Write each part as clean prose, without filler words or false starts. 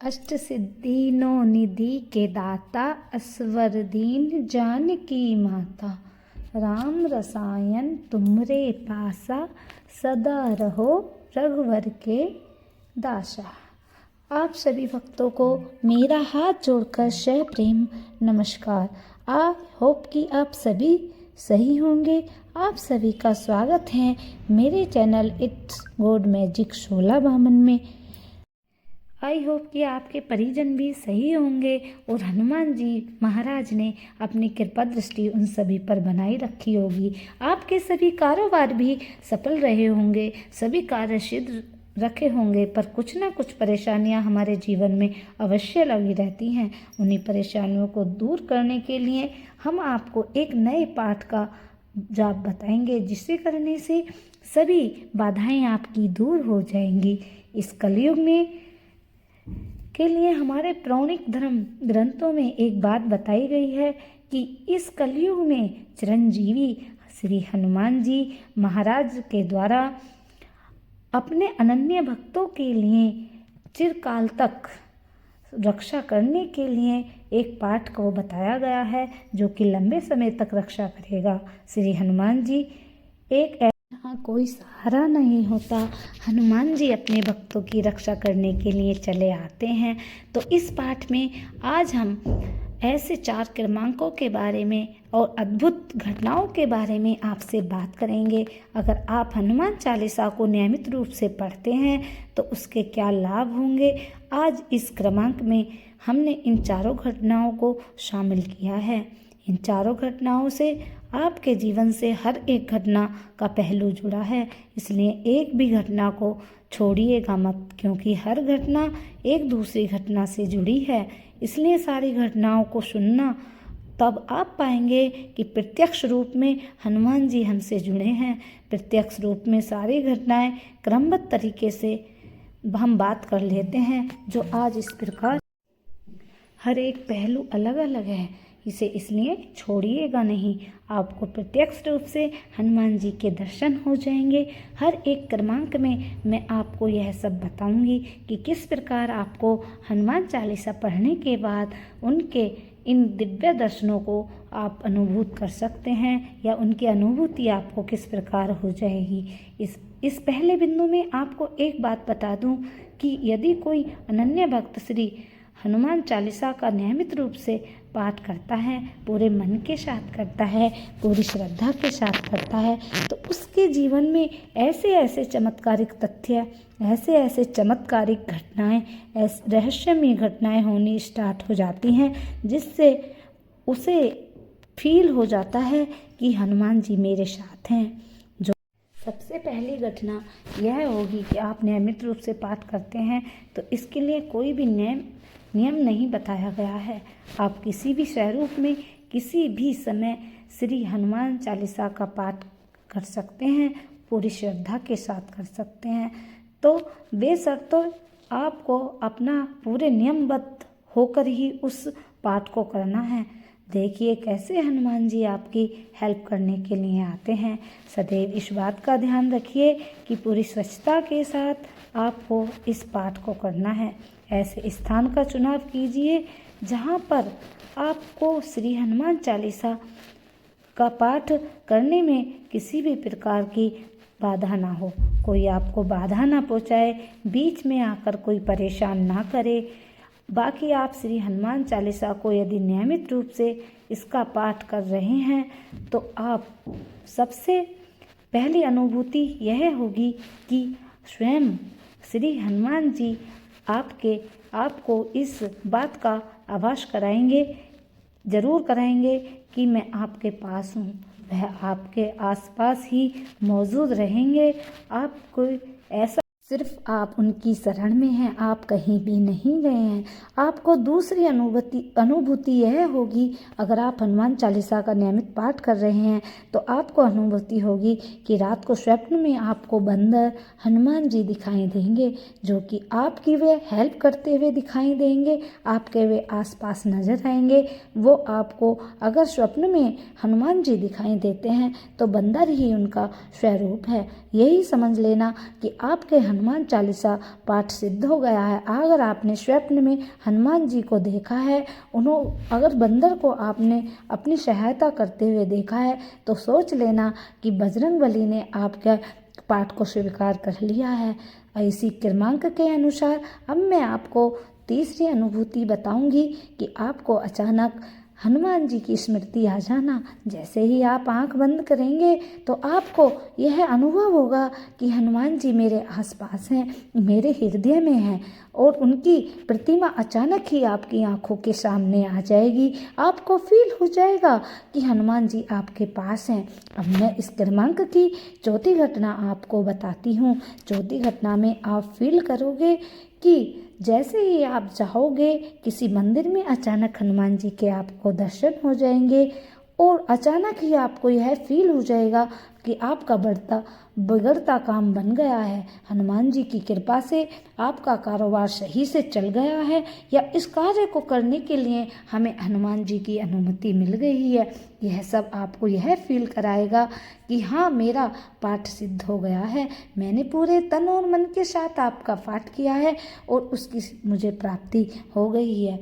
अष्ट सिद्धि नौ निधि के दाता, असवर दीन जानकी माता। राम रसायन तुमरे पासा, सदा रहो रघुवर के दासा। आप सभी भक्तों को मेरा हाथ जोड़कर शह प्रेम नमस्कार। आई होप कि आप सभी सही होंगे। आप सभी का स्वागत है मेरे चैनल इट्स गुड मैजिक शोला बामन में। आई होप कि आपके परिजन भी सही होंगे और हनुमान जी महाराज ने अपनी कृपा दृष्टि उन सभी पर बनाई रखी होगी। आपके सभी कारोबार भी सफल रहे होंगे, सभी कार्य सिद्ध रखे होंगे, पर कुछ ना कुछ परेशानियां हमारे जीवन में अवश्य लगी रहती हैं। उन्हीं परेशानियों को दूर करने के लिए हम आपको एक नए पाठ का जाप बताएंगे, जिसे करने से सभी बाधाएं आपकी दूर हो जाएंगी। इस कलयुग में के लिए हमारे पौराणिक धर्म ग्रंथों में एक बात बताई गई है कि इस कलयुग में चिरंजीवी श्री हनुमान जी महाराज के द्वारा अपने अनन्य भक्तों के लिए चिरकाल तक रक्षा करने के लिए एक पाठ को बताया गया है, जो कि लंबे समय तक रक्षा करेगा। श्री हनुमान जी एक यहाँ कोई सहारा नहीं होता, हनुमान जी अपने भक्तों की रक्षा करने के लिए चले आते हैं। तो इस पाठ में आज हम ऐसे 4 क्रमांकों के बारे में और अद्भुत घटनाओं के बारे में आपसे बात करेंगे। अगर आप हनुमान चालीसा को नियमित रूप से पढ़ते हैं तो उसके क्या लाभ होंगे, आज इस क्रमांक में हमने इन 4 घटनाओं को शामिल किया है। इन 4 घटनाओं से आपके जीवन से हर एक घटना का पहलू जुड़ा है, इसलिए एक भी घटना को छोड़िएगा मत, क्योंकि हर घटना एक दूसरी घटना से जुड़ी है। इसलिए सारी घटनाओं को सुनना, तब आप पाएंगे कि प्रत्यक्ष रूप में हनुमान जी हमसे जुड़े हैं। प्रत्यक्ष रूप में सारी घटनाएं क्रमबद्ध तरीके से हम बात कर लेते हैं, जो आज इस प्रकार हर एक पहलू अलग अलग है, इसे इसलिए छोड़िएगा नहीं। आपको प्रत्यक्ष रूप से हनुमान जी के दर्शन हो जाएंगे। हर एक क्रमांक में मैं आपको यह सब बताऊंगी कि किस प्रकार आपको हनुमान चालीसा पढ़ने के बाद उनके इन दिव्य दर्शनों को आप अनुभूत कर सकते हैं, या उनकी अनुभूति आपको किस प्रकार हो जाएगी। इस पहले बिंदु में आपको एक बात बता दूं कि यदि कोई अनन्य भक्त श्री हनुमान चालीसा का नियमित रूप से पाठ करता है, पूरे मन के साथ करता है, पूरी श्रद्धा के साथ करता है, तो उसके जीवन में ऐसे ऐसे चमत्कारिक तथ्य, ऐसे ऐसे चमत्कारिक घटनाएं, रहस्यमय घटनाएं होनी स्टार्ट हो जाती हैं, जिससे उसे फील हो जाता है कि हनुमान जी मेरे साथ हैं। जो सबसे पहली घटना यह होगी कि आप नियमित रूप से पाठ करते हैं, तो इसके लिए कोई भी नियम नहीं बताया गया है। आप किसी भी स्वरूप में किसी भी समय श्री हनुमान चालीसा का पाठ कर सकते हैं, पूरी श्रद्धा के साथ कर सकते हैं। तो बेशर्त तो आपको अपना पूरे नियमबद्ध होकर ही उस पाठ को करना है। देखिए कैसे हनुमान जी आपकी हेल्प करने के लिए आते हैं। सदैव इस बात का ध्यान रखिए कि पूरी स्वच्छता के साथ आपको इस पाठ को करना है। ऐसे स्थान का चुनाव कीजिए जहाँ पर आपको श्री हनुमान चालीसा का पाठ करने में किसी भी प्रकार की बाधा ना हो, कोई आपको बाधा ना पहुँचाए, बीच में आकर कोई परेशान ना करे। बाकी आप श्री हनुमान चालीसा को यदि नियमित रूप से इसका पाठ कर रहे हैं, तो आप सबसे पहली अनुभूति यह होगी कि स्वयं श्री हनुमान जी आपको इस बात का आभास कराएंगे, जरूर कराएंगे कि मैं आपके पास हूँ। वह आपके आसपास ही मौजूद रहेंगे। आप कोई ऐसा सिर्फ आप उनकी शरण में हैं, आप कहीं भी नहीं गए हैं। आपको दूसरी अनुभूति यह होगी, अगर आप हनुमान चालीसा का नियमित पाठ कर रहे हैं तो आपको अनुभूति होगी कि रात को स्वप्न में आपको बंदर हनुमान जी दिखाई देंगे, जो कि आपकी वे हेल्प करते हुए दिखाई देंगे, आपके वे आसपास नजर आएंगे। वो आपको अगर स्वप्न में हनुमान जी दिखाई देते हैं तो बंदर ही उनका स्वरूप है, यही समझ लेना कि आपके हनुमान चालीसा पाठ सिद्ध हो गया है। अगर आपने स्वप्न में हनुमान जी को देखा है, अगर बंदर को आपने अपनी सहायता करते हुए देखा है, तो सोच लेना कि बजरंगबली ने आपके पाठ को स्वीकार कर लिया है। इसी क्रमांक के अनुसार अब मैं आपको तीसरी अनुभूति बताऊंगी कि आपको अचानक हनुमान जी की स्मृति आ जाना। जैसे ही आप आंख बंद करेंगे तो आपको यह अनुभव होगा कि हनुमान जी मेरे आसपास हैं, मेरे हृदय में हैं, और उनकी प्रतिमा अचानक ही आपकी आंखों के सामने आ जाएगी। आपको फील हो जाएगा कि हनुमान जी आपके पास हैं। अब मैं इस क्रमांक की चौथी घटना आपको बताती हूँ। चौथी घटना में आप फील करोगे कि जैसे ही आप जाओगे किसी मंदिर में, अचानक हनुमान जी के आपको दर्शन हो जाएंगे और अचानक ही आपको यह फील हो जाएगा कि आपका बिगड़ता काम बन गया है। हनुमान जी की कृपा से आपका कारोबार सही से चल गया है, या इस कार्य को करने के लिए हमें हनुमान जी की अनुमति मिल गई है। यह सब आपको यह फील कराएगा कि हाँ, मेरा पाठ सिद्ध हो गया है, मैंने पूरे तन और मन के साथ आपका पाठ किया है और उसकी मुझे प्राप्ति हो गई है।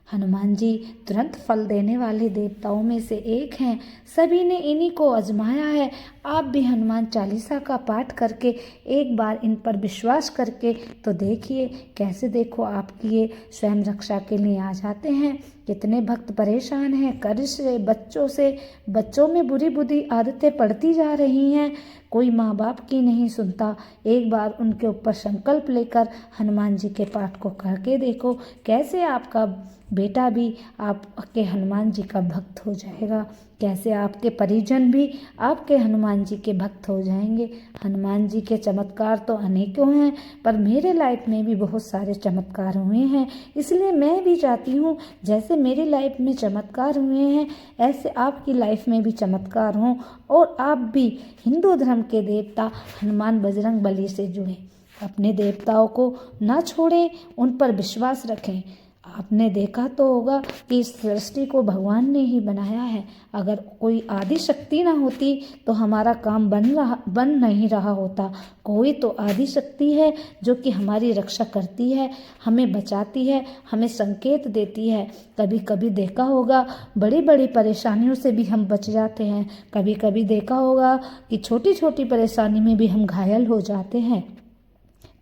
हनुमान जी तुरंत फल देने वाले देवताओं में से एक हैं। सभी ने इन्हीं को आजमाया है। आप भी हनुमान चालीसा का पाठ करके एक बार इन पर विश्वास करके तो देखिए, कैसे देखो आपकी ये स्वयं रक्षा के लिए आ जाते हैं। कितने भक्त परेशान हैं कर्ज से, बच्चों से, बच्चों में बुरी बुरी आदतें पड़ती जा रही हैं, कोई माँ बाप की नहीं सुनता। एक बार उनके ऊपर संकल्प लेकर हनुमान जी के पाठ को करके देखो, कैसे आपका बेटा भी आपके हनुमान जी का भक्त हो जाएगा, कैसे आपके परिजन भी आपके हनुमान जी के भक्त हो जाएंगे। हनुमान जी के चमत्कार तो अनेकों हैं, पर मेरे लाइफ में भी बहुत सारे चमत्कार हुए हैं। इसलिए मैं भी चाहती हूँ जैसे मेरी लाइफ में चमत्कार हुए हैं, ऐसे आपकी लाइफ में भी चमत्कार हों और आप भी हिंदू धर्म के देवता हनुमान बजरंगबली से जुड़ें। अपने देवताओं को ना छोड़ें, उन पर विश्वास रखें। आपने देखा तो होगा कि इस सृष्टि को भगवान ने ही बनाया है। अगर कोई आदि शक्ति ना होती तो हमारा काम बन नहीं रहा होता। कोई तो आदि शक्ति है जो कि हमारी रक्षा करती है, हमें बचाती है, हमें संकेत देती है। कभी कभी देखा होगा बड़ी बड़ी परेशानियों से भी हम बच जाते हैं। कभी कभी देखा होगा कि छोटी छोटी परेशानी में भी हम घायल हो जाते हैं।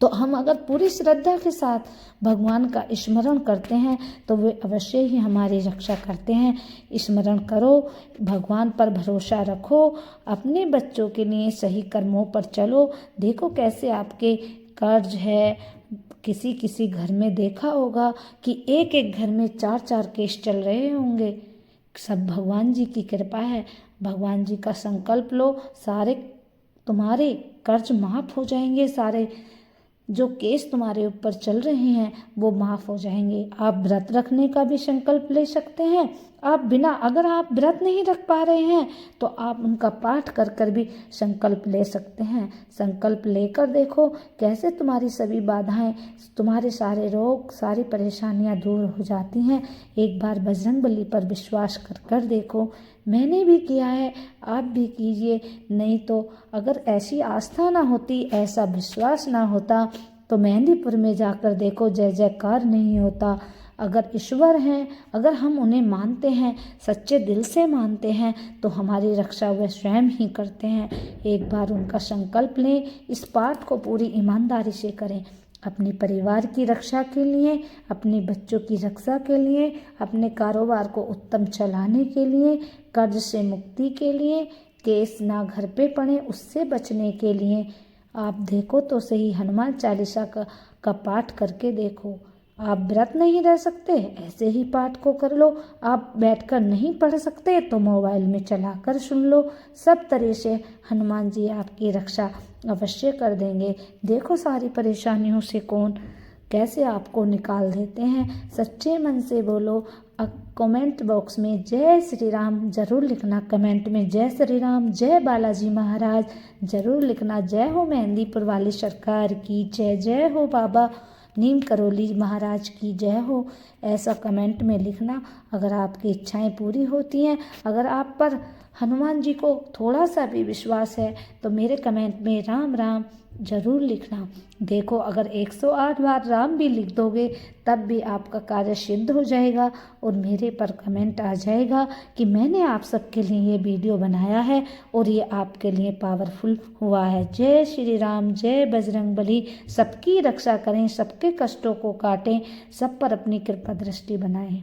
तो हम अगर पूरी श्रद्धा के साथ भगवान का स्मरण करते हैं तो वे अवश्य ही हमारी रक्षा करते हैं। स्मरण करो, भगवान पर भरोसा रखो, अपने बच्चों के लिए सही कर्मों पर चलो। देखो कैसे आपके कर्ज है। किसी किसी घर में देखा होगा कि एक एक घर में 4-4 केस चल रहे होंगे। सब भगवान जी की कृपा है। भगवान जी का संकल्प लो, सारे तुम्हारे कर्ज माफ़ हो जाएंगे। सारे जो केस तुम्हारे ऊपर चल रहे हैं वो माफ़ हो जाएंगे। आप व्रत रखने का भी संकल्प ले सकते हैं। अगर आप व्रत नहीं रख पा रहे हैं तो आप उनका पाठ कर कर भी संकल्प ले सकते हैं। संकल्प लेकर देखो कैसे तुम्हारी सभी बाधाएं, तुम्हारे सारे रोग, सारी परेशानियां दूर हो जाती हैं। एक बार बजरंगबली पर विश्वास कर देखो। मैंने भी किया है, आप भी कीजिए। नहीं तो अगर ऐसी आस्था ना होती, ऐसा विश्वास ना होता तो मेहंदीपुर में जाकर देखो, जय जयकार नहीं होता। अगर ईश्वर हैं, अगर हम उन्हें मानते हैं, सच्चे दिल से मानते हैं, तो हमारी रक्षा वे स्वयं ही करते हैं। एक बार उनका संकल्प लें, इस पाठ को पूरी ईमानदारी से करें। अपने परिवार की रक्षा के लिए, अपने बच्चों की रक्षा के लिए, अपने कारोबार को उत्तम चलाने के लिए, कर्ज से मुक्ति के लिए, केस ना घर पे पड़े उससे बचने के लिए आप देखो तो सही, हनुमान चालीसा का पाठ करके देखो। आप व्रत नहीं रह सकते, ऐसे ही पाठ को कर लो। आप बैठकर नहीं पढ़ सकते तो मोबाइल में चलाकर सुन लो। सब तरह से हनुमान जी आपकी रक्षा अवश्य कर देंगे। देखो सारी परेशानियों से कौन कैसे आपको निकाल देते हैं। सच्चे मन से बोलो। कमेंट बॉक्स में जय श्री राम जरूर लिखना। कमेंट में जय श्री राम, जय बालाजी महाराज जरूर लिखना। जय हो मेहंदीपुर वाली सरकार की जय, जय हो बाबा नीम करोली महाराज की जय हो, ऐसा कमेंट में लिखना अगर आपकी इच्छाएं पूरी होती हैं। अगर आप पर हनुमान जी को थोड़ा सा भी विश्वास है तो मेरे कमेंट में राम राम जरूर लिखना। देखो, अगर 108 बार राम भी लिख दोगे तब भी आपका कार्य सिद्ध हो जाएगा और मेरे पर कमेंट आ जाएगा कि मैंने आप सबके लिए ये वीडियो बनाया है और ये आपके लिए पावरफुल हुआ है। जय श्री राम, जय बजरंगबली। सबकी रक्षा करें, सबके कष्टों को काटें, सब पर अपनी कृपा दृष्टि बनाएं।